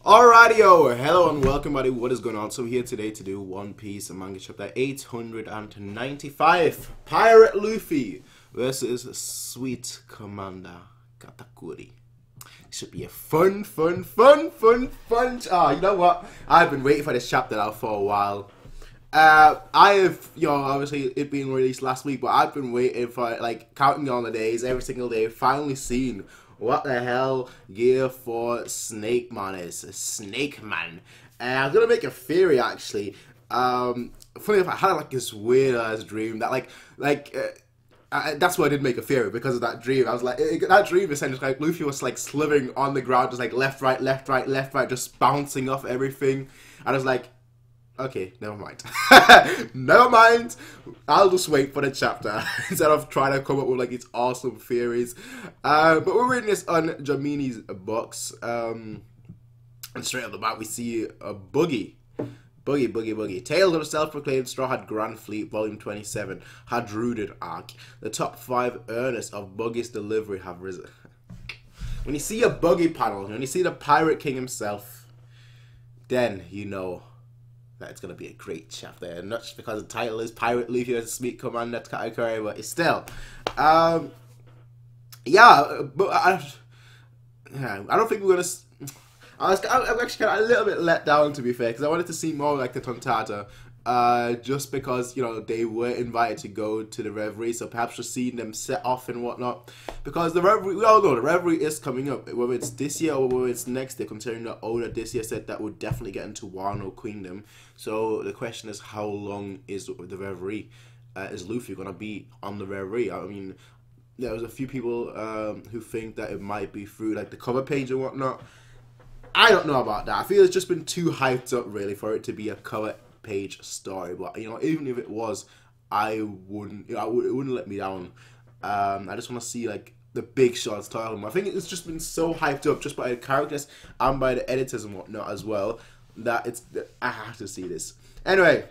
Alrighty-o, hello and welcome buddy, what is going on? So we're here today to do One Piece manga chapter 895, Pirate Luffy versus Sweet Commander Katakuri. It should be a fun. You know what? I've been waiting for this chapter now for a while. Obviously it being released last week, but I've been waiting for it, like counting down the days, every single day, finally seen what the hell Gear 4 Snake Man is. Snake Man. And I'm gonna make a theory actually. Funny enough, I had like this weird ass dream that that's why I did make a theory, because of that dream. I was like, that dream essentially, like Luffy was like slithering on the ground, just like left, right, just bouncing off everything. I was like, okay, never mind. Never mind. I'll just wait for the chapter instead of trying to come up with like its awesome theories. But we're reading this on Jamini's books. And straight off the bat, we see a Boogie. Boogie. Tales of the Self-Proclaimed Straw Hat Grand Fleet, Volume 27, had rooted arc. The top 5 earners of Boogie's delivery have risen. When you see a Boogie panel, when you see the Pirate King himself, then you know that it's going to be a great chapter. And not just because the title is Pirate Luffy as Sweet Commander Kyoukai, but it's still. Yeah, but I don't think we're going to... I'm actually kind of a little bit let down, to be fair, because I wanted to see more like the Tontata, just because, you know, they were invited to go to the Reverie, so perhaps just seeing them set off and whatnot, because the Reverie, we all know the Reverie is coming up, whether it's this year or whether it's next year, considering that Oda this year said that would definitely get into Wano Kingdom. So the question is, how long is the Reverie? Is Luffy going to be on the Reverie? I mean, there's a few people who think that it might be through like the cover page and whatnot. I don't know about that. I feel it's just been too hyped up, really, for it to be a cover page story. But, you know, even if it was, it wouldn't let me down. I just want to see, like, the big shots talking. I think it's just been so hyped up just by the characters and by the editors and whatnot as well, that I have to see this. Anyway,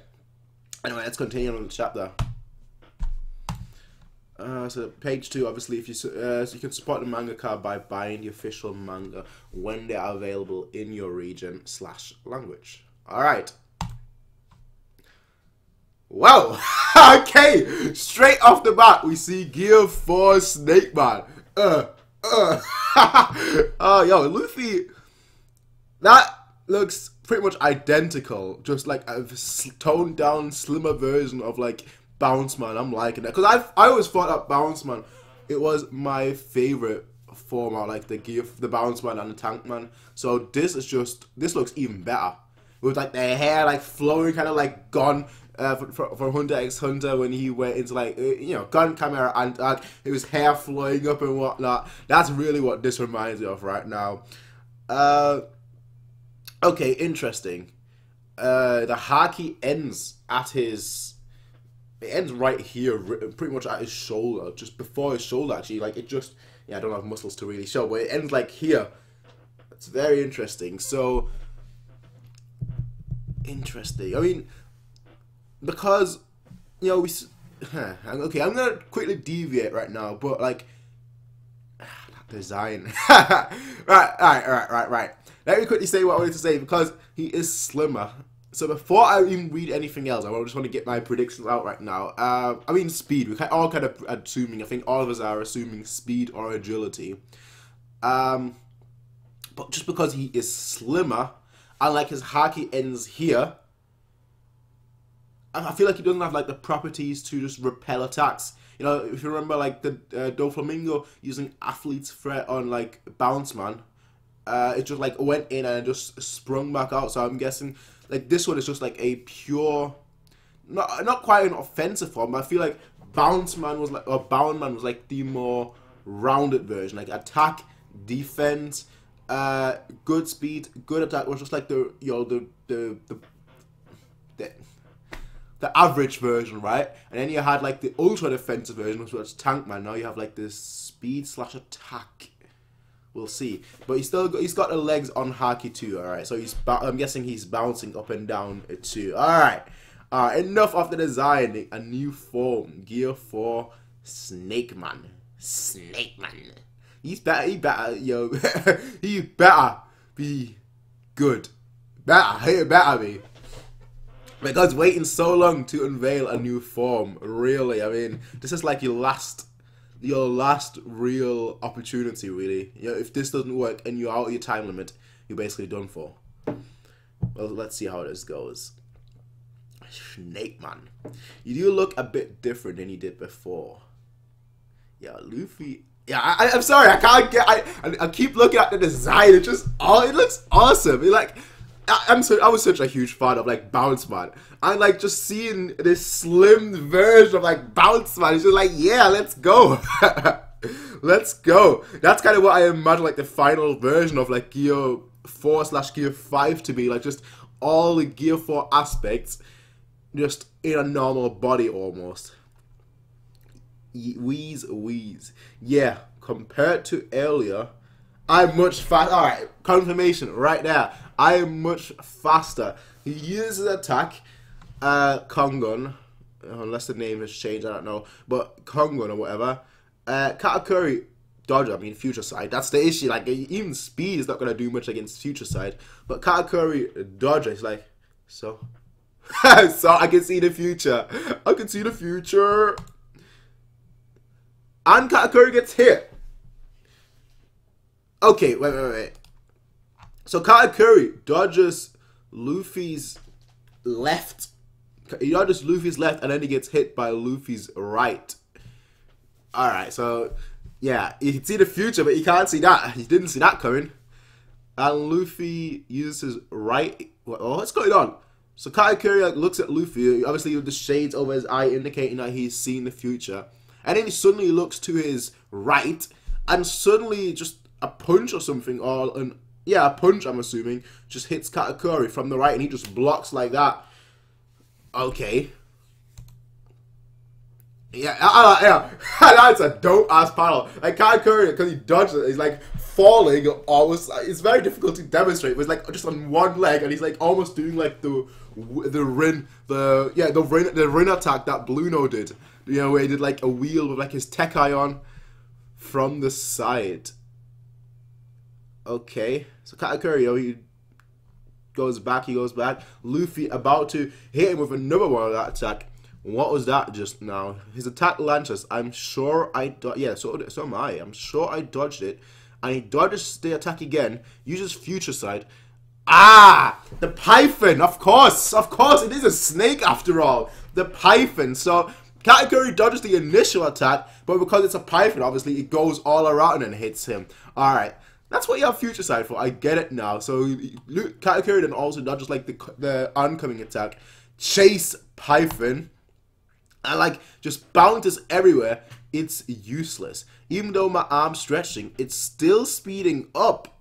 let's continue on the chapter. So page 2, obviously, if you so you can support the mangaka by buying the official manga when they are available in your region / language. All right. Well, okay, straight off the bat, we see Gear 4 Snake Man. Yo, Luffy, that looks pretty much identical, just like a toned down, slimmer version of like Bounce Man. I'm liking that, because I always thought that Bounce Man, it was my favorite form out, like the Bounce Man and the Tank Man. So this looks even better, with like the hair like flowing, kind of like gone from Hunter x Hunter when he went into like gun camera and his hair flowing up and whatnot. That's really what this reminds me of right now. Okay, interesting. The haki ends at his... It ends right here, pretty much at his shoulder, just before his shoulder, actually. Like, it just... Yeah, I don't have muscles to really show, but it ends, like, here. It's very interesting. So... Interesting. I mean, because, you know, okay, I'm gonna quickly deviate right now, but, like... That design. Right. Let me quickly say what I wanted to say, because he is slimmer. So before I even read anything else, I just want to get my predictions out right now. I mean speed. We're all kind of assuming, I think all of us are assuming speed or agility. But just because he is slimmer, and like his haki ends here, I feel like he doesn't have like the properties to just repel attacks. You know, if you remember like the Doflamingo using Athlete's Threat on like Bounce Man, it just like went in and just sprung back out. So I'm guessing like this one is just like a pure, not quite an offensive form, but I feel like Bound Man was like the more rounded version, like attack, defense, good speed, good attack was just like the average version, right? And then you had like the ultra defensive version, which was Tank Man. Now you have like this speed / attack. We'll see, but he's got the legs on haki too. All right, so I'm guessing he's bouncing up and down too. All right, enough of the design. A new form, Gear 4 Snake Man. He better, yo, he better be good. Better be. Because waiting so long to unveil a new form, really, I mean, this is like your last real opportunity, really. You know, if this doesn't work and you're out of your time limit, you're basically done for. Well, let's see how this goes. Snake Man. You do look a bit different than you did before. Yeah, Luffy. Yeah, I'm sorry, I can't get. I keep looking at the design. It looks awesome. I was such a huge fan of like Bounce Man. And like just seeing this slim version of like Bounce Man, it's just like, yeah, let's go. Let's go. That's kind of what I imagine like the final version of like Gear 4/Gear 5 to be, like just all the Gear 4 aspects just in a normal body almost. Wheeze. Yeah, compared to earlier, I'm much faster. Alright, confirmation right there. I am much faster. He uses attack, Kongon, unless the name has changed, I don't know, but Kongon or whatever. Katakuri dodge, I mean future side, that's the issue, like even speed is not going to do much against future side, but Katakuri dodge is like, so I can see the future, and Katakuri gets hit. Okay, wait. So Katakuri dodges Luffy's left. He dodges Luffy's left and then he gets hit by Luffy's right. Alright, so yeah, you can see the future, but you can't see that. You didn't see that coming. And Luffy uses his right. What's going on? So Katakuri like, looks at Luffy, obviously with the shades over his eye indicating that he's seen the future. And then he suddenly looks to his right and suddenly just a punch or something, or a punch, I'm assuming, just hits Katakuri from the right and he just blocks like that. Okay. Yeah. That's a dope-ass panel. Like, Katakuri, because he dodged it, he's like falling almost. It's very difficult to demonstrate. It was like just on one leg and he's like almost doing like the Rin attack that Bluno did. You know, where he did like a wheel with like his Tekai on from the side. Okay, so Katakuri, he goes back. Luffy about to hit him with another one of that attack. What was that just now? His attack launches. I'm sure so am I. I'm sure I dodged it. And he dodges the attack again, uses future side. Ah! The Python! Of course, it is a snake after all. The Python. So Katakuri dodges the initial attack, but because it's a Python, obviously it goes all around and hits him. Alright. That's what you have future side for. I get it now. So Katakuri then also dodges like the oncoming attack, chase Python, and like just bounces everywhere. It's useless. Even though my arm's stretching, it's still speeding up.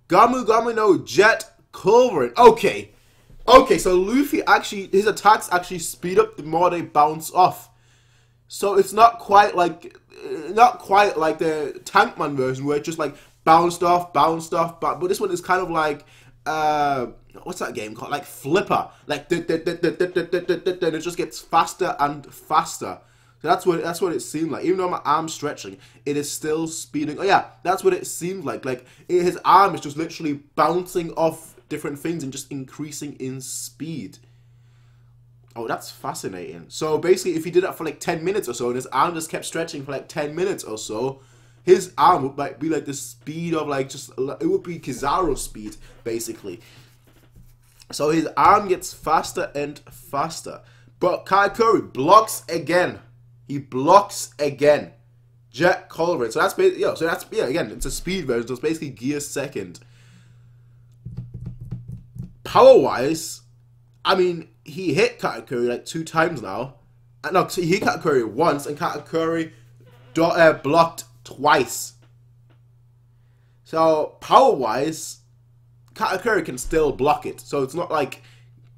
Gamu no Jet Culverin. Okay, so Luffy actually, his attacks actually speed up the more they bounce off. So it's not quite like the Tankman version where it just like bounced off, but this one is kind of like, what's that game called? Like Flipper. Like, it just gets faster and faster. So that's what it seemed like. Even though my arm's stretching, it is still speeding. Oh yeah, that's what it seemed like. Like, his arm is just literally bouncing off different things and just increasing in speed. Oh, that's fascinating. So basically, if he did that for like 10 minutes or so, and his arm just kept stretching for like 10 minutes or so, his arm would like be like the speed of like it would be Kizaru speed basically. So his arm gets faster and faster, but Katakuri blocks again. He blocks again. Jet Culverin. So that's basically, again, it's a speed version. So it's basically Gear second. Power wise, I mean, he hit Katakuri like 2 times now. No, he hit Katakuri once, and Katakuri blocked twice. So power wise, Katakuri can still block it. So it's not like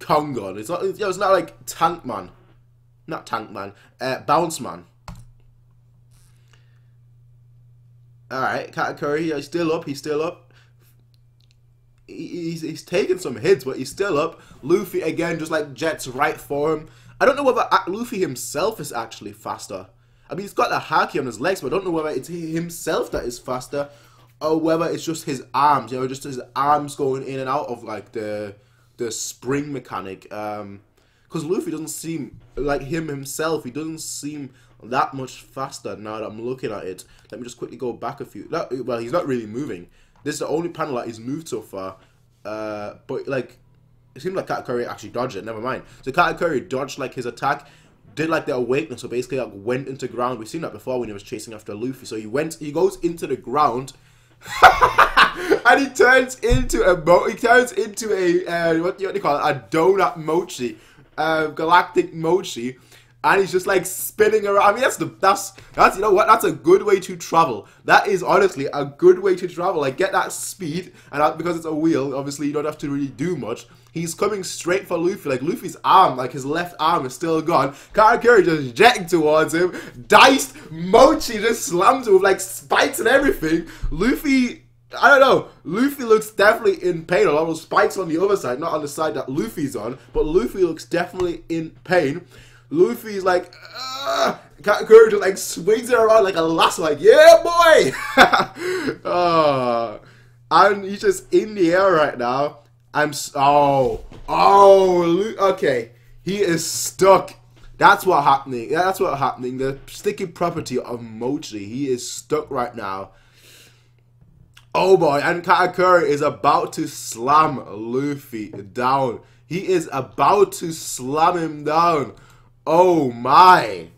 Kongon. It's not like Tankman. Not Tankman. Bounce Man. Alright, Katakuri, he's still up. He's taking some hits, but he's still up. Luffy again just like jets right for him. I don't know whether Luffy himself is actually faster. I mean, he's got the haki on his legs, but I don't know whether it's himself that is faster or whether it's just his arms, you know, just his arms going in and out of like the spring mechanic. Because Luffy doesn't seem like himself. He doesn't seem that much faster now that I'm looking at it. Let me just quickly go back a few. Well, he's not really moving. This is the only panel that he's moved so far. But like, it seemed like Katakuri actually dodged it. Never mind. So Katakuri dodged like his attack, did like the awakening. So basically, like went into ground. We've seen that before when he was chasing after Luffy. So he goes into the ground. And he turns into a what do you call it? A donut mochi, galactic mochi, and he's just like spinning around. I mean, that's you know what? That's a good way to travel. That is honestly a good way to travel. Like get that speed, and because it's a wheel, obviously you don't have to really do much. He's coming straight for Luffy. Like Luffy's arm, like his left arm is still gone. Katakuri just jetting towards him. Diced Mochi just slams him with like spikes and everything. Luffy, I don't know. Luffy looks definitely in pain. A lot of spikes on the other side, not on the side that Luffy's on. But Luffy looks definitely in pain. Luffy's like, Katakuri just like swings it around like a lasso, like, yeah, boy! And he's just in the air right now. Okay. He is stuck. That's what's happening. That's what's happening. The sticky property of Mochi. He is stuck right now. Oh boy, and Katakuri is about to slam Luffy down. He is about to slam him down. Oh my.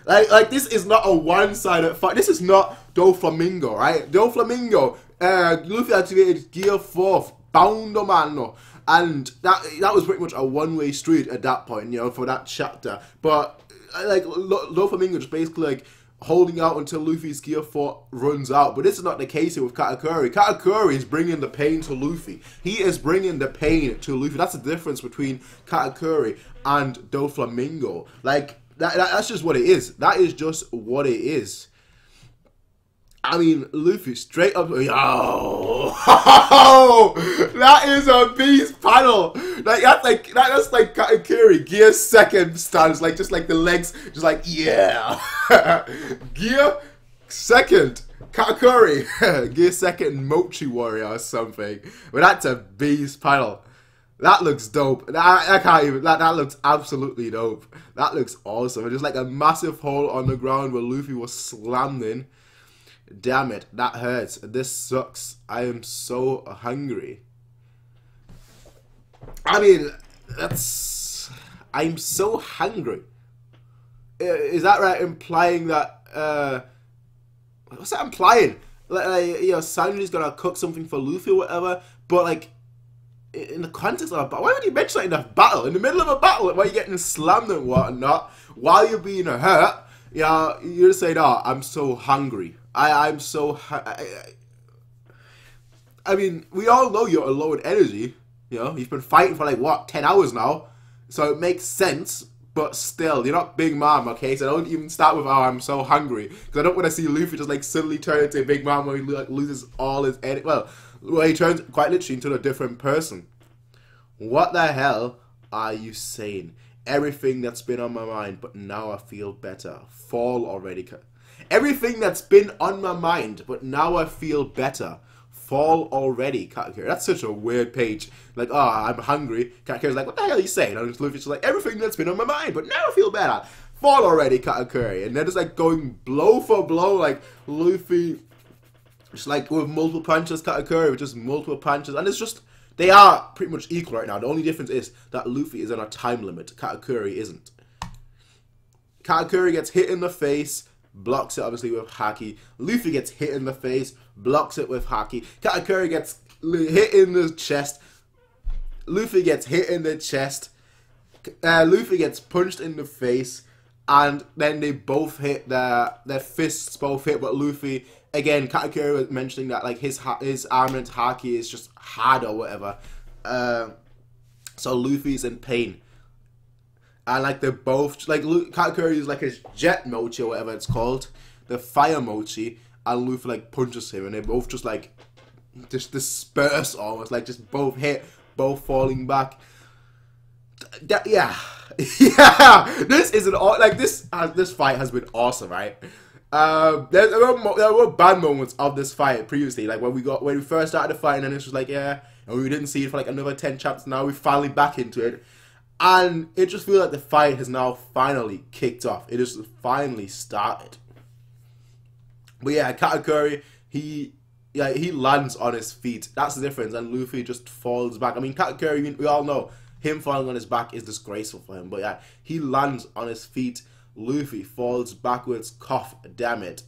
Like this is not a one-sided fight. This is not Doflamingo, right? Doflamingo. Luffy activated Gear 4. Boundo Mano, and that was pretty much a one-way street at that point, you know, for that chapter. But like Doflamingo just basically like holding out until Luffy's Gear 4 runs out. But this is not the case here with Katakuri. Katakuri is bringing the pain to Luffy. He is bringing the pain to Luffy. That's the difference between Katakuri and Doflamingo. Like that's just what it is. That is just what it is. I mean, Luffy straight up. Yo, that is a beast panel. Like that's like Katakuri Gear 2nd stance, like just like the legs, just like yeah. Gear 2nd Katakuri, Gear 2nd Mochi Warrior or something. But that's a beast panel. That looks dope. I can't even. That looks absolutely dope. That looks awesome. It's just like a massive hole on the ground where Luffy was slammed in. Damn it, that hurts. This sucks. I am so hungry. I mean, I'm so hungry. Is that right? Implying that, what's that implying? Like you know, Sanji's gonna cook something for Luffy or whatever, but like, in the context of a battle, why would you mention that in a battle? In the middle of a battle, while you're getting slammed and whatnot, while you're being hurt, yeah, you're just saying, oh, I'm so hungry. I'm so... I mean, we all know you're low in energy. You know, you've been fighting for like, what, 10 hours now? So it makes sense, but still, you're not Big Mom, okay? So don't even start with, oh, I'm so hungry. Because I don't want to see Luffy just like suddenly turn into a Big Mom when he like, loses all his energy. Well, he turns quite literally into a different person. What the hell are you saying? Everything that's been on my mind, but now I feel better. Fall already. Everything that's been on my mind, but now I feel better. Fall already, Katakuri. That's such a weird page. Like, oh, I'm hungry. Katakuri's like, what the hell are you saying? And Luffy's like, everything that's been on my mind, but now I feel better. Fall already, Katakuri. And they're just like going blow for blow, like Luffy, just like with multiple punches, Katakuri with just multiple punches. And it's just, they are pretty much equal right now. The only difference is that Luffy is on a time limit. Katakuri isn't. Katakuri gets hit in the face, blocks it obviously with Haki. Luffy gets hit in the face, blocks it with Haki. Katakuri gets hit in the chest. Luffy gets hit in the chest. Luffy gets punched in the face. And then they both hit, their fists both hit. But Luffy, again, Katakuri was mentioning that like his armament Haki is just hard or whatever. So Luffy's in pain. And like they're both, like Katakuri is like his jet mochi or whatever it's called, the fire mochi, and Luffy like punches him, and they both just like just disperse almost, like just both hit, both falling back. Yeah. Yeah, this is an like this fight has been awesome, right? There were bad moments of this fight previously, like when we first started the fight, and then it's just like, yeah, and we didn't see it for like another 10 chapters. Now we're finally back into it, and it just feels like the fight has now finally kicked off. It just finally started. But yeah, Katakuri, he lands on his feet. That's the difference, and Luffy just falls back. I mean, Katakuri, we all know him falling on his back is disgraceful for him, but yeah, he lands on his feet. Luffy falls backwards, cough, damn it.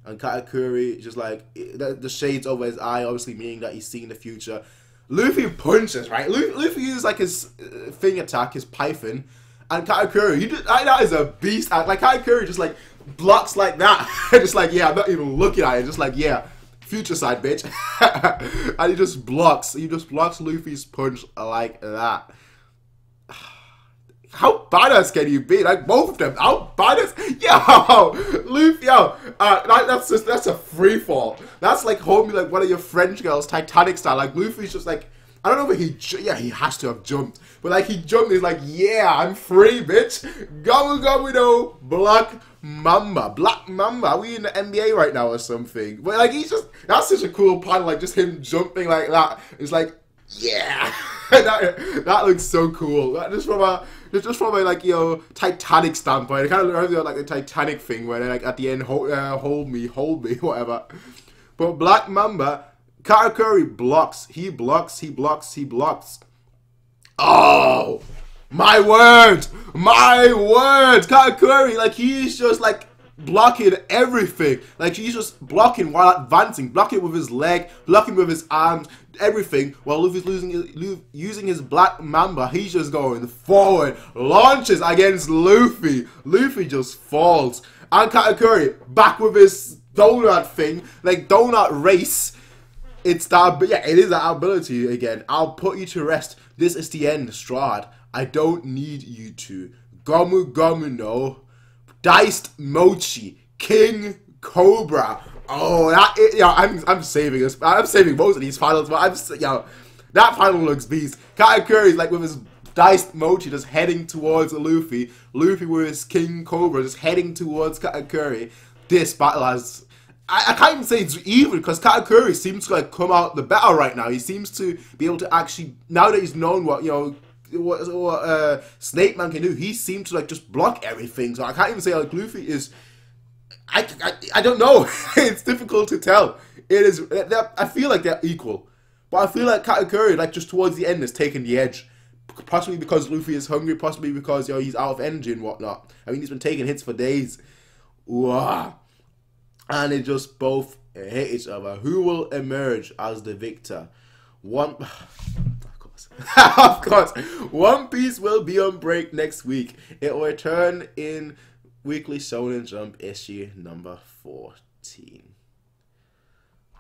And Katakuri just like, the shades over his eye, obviously meaning that he's seeing the future. Luffy punches, right? Luffy uses like his thing attack, his python, and Katakuri, that is a beast. Like Katakuri just like blocks like that. Just like, yeah, I'm not even looking at it, just like, yeah, future side, bitch. And he just blocks Luffy's punch like that. How badass can you be? Like, both of them. How badass? Yo, Luffy, that's a free fall. That's like holding like one of your French girls, Titanic style. Like, Luffy's just like, I don't know if he has to have jumped. But like, he jumped, he's like, yeah, I'm free, bitch. Gomu no, Black Mamba. Are we in the NBA right now or something? But like, that's such a cool part, like just him jumping like that. It's like, yeah. that looks so cool. Just from a like, you know, Titanic standpoint, it kind of reminds me of like the Titanic thing where they like at the end hold me, whatever. But Black Mamba, Katakuri blocks. He blocks. Oh, my word, Katakuri, like he's just like blocking everything. Like he's just blocking while advancing, blocking with his leg, blocking with his arms, everything, while Luffy's using his Black Mamba. He's just going forward, launches against Luffy. Luffy just falls, and Katakuri back with his donut thing, like donut race. It's that, yeah, it is that ability again. I'll put you to rest. This is the end, Strahd. I don't need you to. Gomu no, Diced Mochi, King Cobra. Oh, I'm saving this. I'm saving most of these finals, but that final looks beast. Katakuri's like with his Diced Mochi just heading towards Luffy. Luffy with his King Cobra just heading towards Katakuri. This battle has, I can't even say it's even, because Katakuri seems to like come out the better right now. He seems to be able to actually, now that he's known what, you know, what Snake Man can do, he seems to like just block everything. So I can't even say like Luffy is, I don't know. It's difficult to tell. It is, I feel like they're equal, but I feel like Katakuri like just towards the end has taken the edge. Possibly because Luffy is hungry, possibly because, you know, he's out of energy and whatnot. I mean, he's been taking hits for days. Wow. And they just both hit each other. Who will emerge as the victor? Of course. One Piece will be on break next week. It will return in Weekly Shonen Jump issue number 14.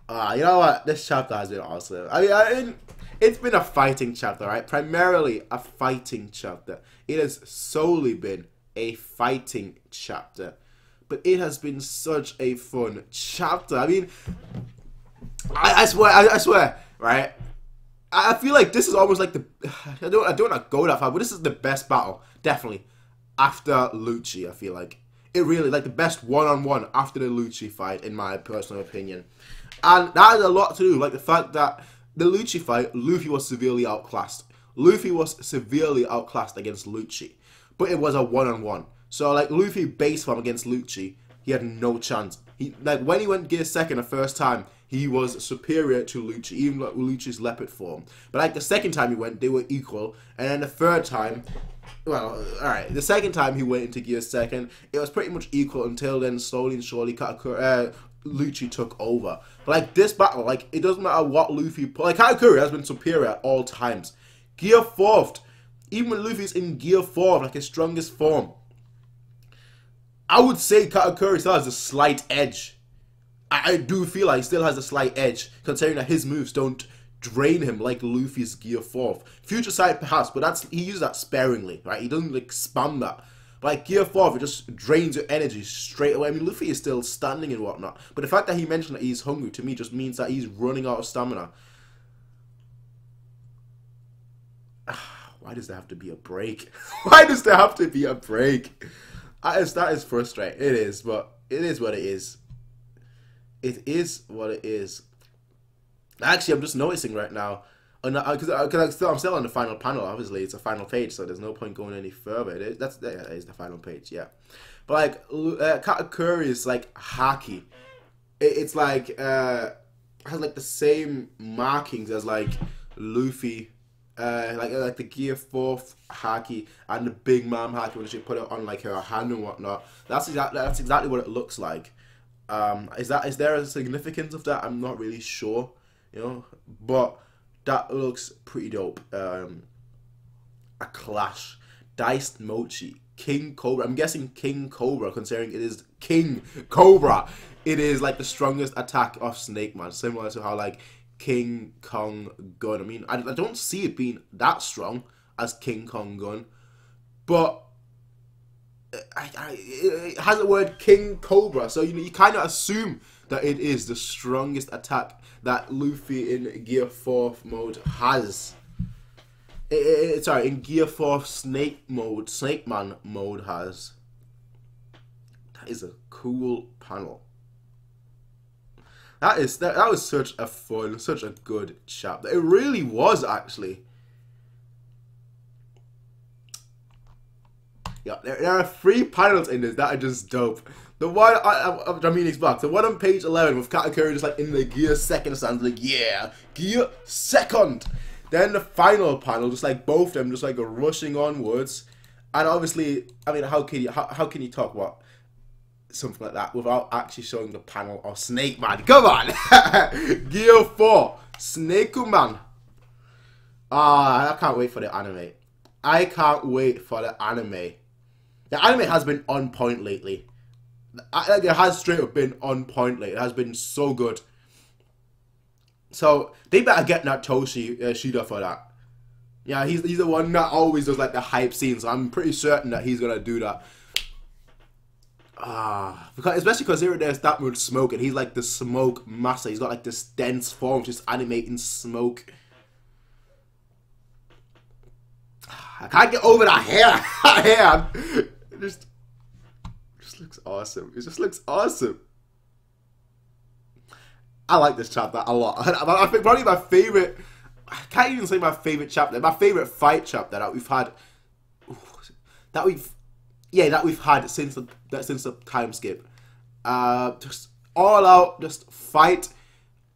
You know what? This chapter has been awesome. I mean, it's been a fighting chapter, right? Primarily a fighting chapter. It has solely been a fighting chapter. But it has been such a fun chapter. I mean, I swear, right? I feel like this is almost like the, I don't want to go that far, but this is the best battle, definitely, after LUCCI. I feel like it really, like, the best one-on-one after the LUCCI fight, in my personal opinion. And that has a lot to do, like the fact that the LUCCI fight, Luffy was severely outclassed. Luffy was severely outclassed against LUCCI, but it was a one-on-one. So, like, Luffy base form against LUCCI, he had no chance. Like, when he went Gear Second the first time, he was superior to LUCCI, even like LUCCI's leopard form. But, like, the second time he went, they were equal. And then the third time, well, alright, the second time he went into Gear Second, it was pretty much equal until then, slowly and surely, LUCCI took over. But, like, this battle, like, it doesn't matter what Luffy... Like, Katakuri has been superior at all times. Gear 4th, even when Luffy's in Gear 4, like his strongest form, I would say Katakuri still has a slight edge. I do feel like he still has a slight edge, considering that his moves don't drain him like Luffy's Gear 4th. Future Sight perhaps, but he uses that sparingly, right? He doesn't like spam that. But like Gear 4th, it just drains your energy straight away. I mean, Luffy is still standing and whatnot, but the fact that he mentioned that he's hungry to me just means that he's running out of stamina. Why does there have to be a break? Why does there have to be a break? That is frustrating. It is, but it is what it is. it is what it is. Actually, I'm just noticing right now, because I'm still on the final panel. Obviously, it's a final page, so there's no point going any further. That is the final page, yeah. But like Katakuri is like haki. It's like has like the same markings as like Luffy, like the Gear 4 haki and the Big Mom haki when she put it on like her hand and whatnot. That's exactly what it looks like. Is there a significance of that? I'm not really sure, you know, but that looks pretty dope. A clash, diced mochi, King Cobra. I'm guessing King Cobra, considering it is King Cobra. It is like the strongest attack of Snake Man, similar to how like King Kong Gun. I mean, I don't see it being that strong as King Kong Gun, but it has the word King Cobra, so you kind of assume that it is the strongest attack that Luffy in Gear 4 mode has. Sorry, in Gear 4 Snake Man mode has. That is a cool panel. That was such a fun, such a good chapter. It really was, actually. Yeah, there are 3 panels in this that are just dope. The one of Dominique's box, the one on page 11 with Katakuri just like in the Gear 2nd stand, like, yeah, Gear 2nd. Then the final panel, just like both of them just like rushing onwards. And obviously, I mean, how can you talk about something like that without actually showing the panel of Snake Man? Come on! Gear 4, Snake Man. I can't wait for the anime. I can't wait for the anime. The anime has been on point lately. Like, it has straight up been on point lately. It has been so good. So they better get Natoshi Shida for that. Yeah, he's the one that always does like the hype scenes. So I'm pretty certain that he's gonna do that. Because especially because there's that much smoke, and he's like the smoke master. He's got like this dense form, just animating smoke. I can't get over that hair. It just looks awesome. It just looks awesome. I like this chapter a lot. I think probably my favorite. I can't even say my favorite chapter. My favorite fight chapter that we've had. That we've had since the time skip. Just all out, just fight,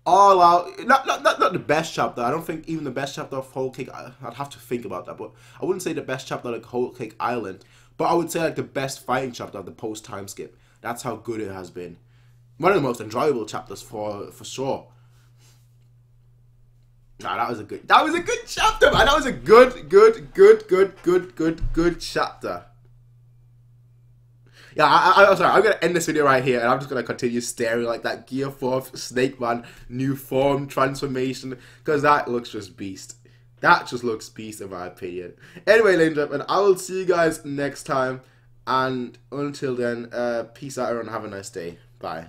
all out. Not the best chapter. I don't think even the best chapter of Whole Cake. I'd have to think about that, but I wouldn't say the best chapter like Whole Cake Island. But I would say like the best fighting chapter of the post time skip. That's how good it has been. One of the most enjoyable chapters for sure. Nah, that was a good chapter, man. That was a good chapter. Yeah, I'm sorry. I'm gonna end this video right here, and I'm just gonna continue staring like that Gear 4 Snake Man new form transformation, because that looks just beast. That just looks beast in my opinion. Anyway, ladies and gentlemen, I will see you guys next time, and until then, peace out, everyone. Have a nice day. Bye.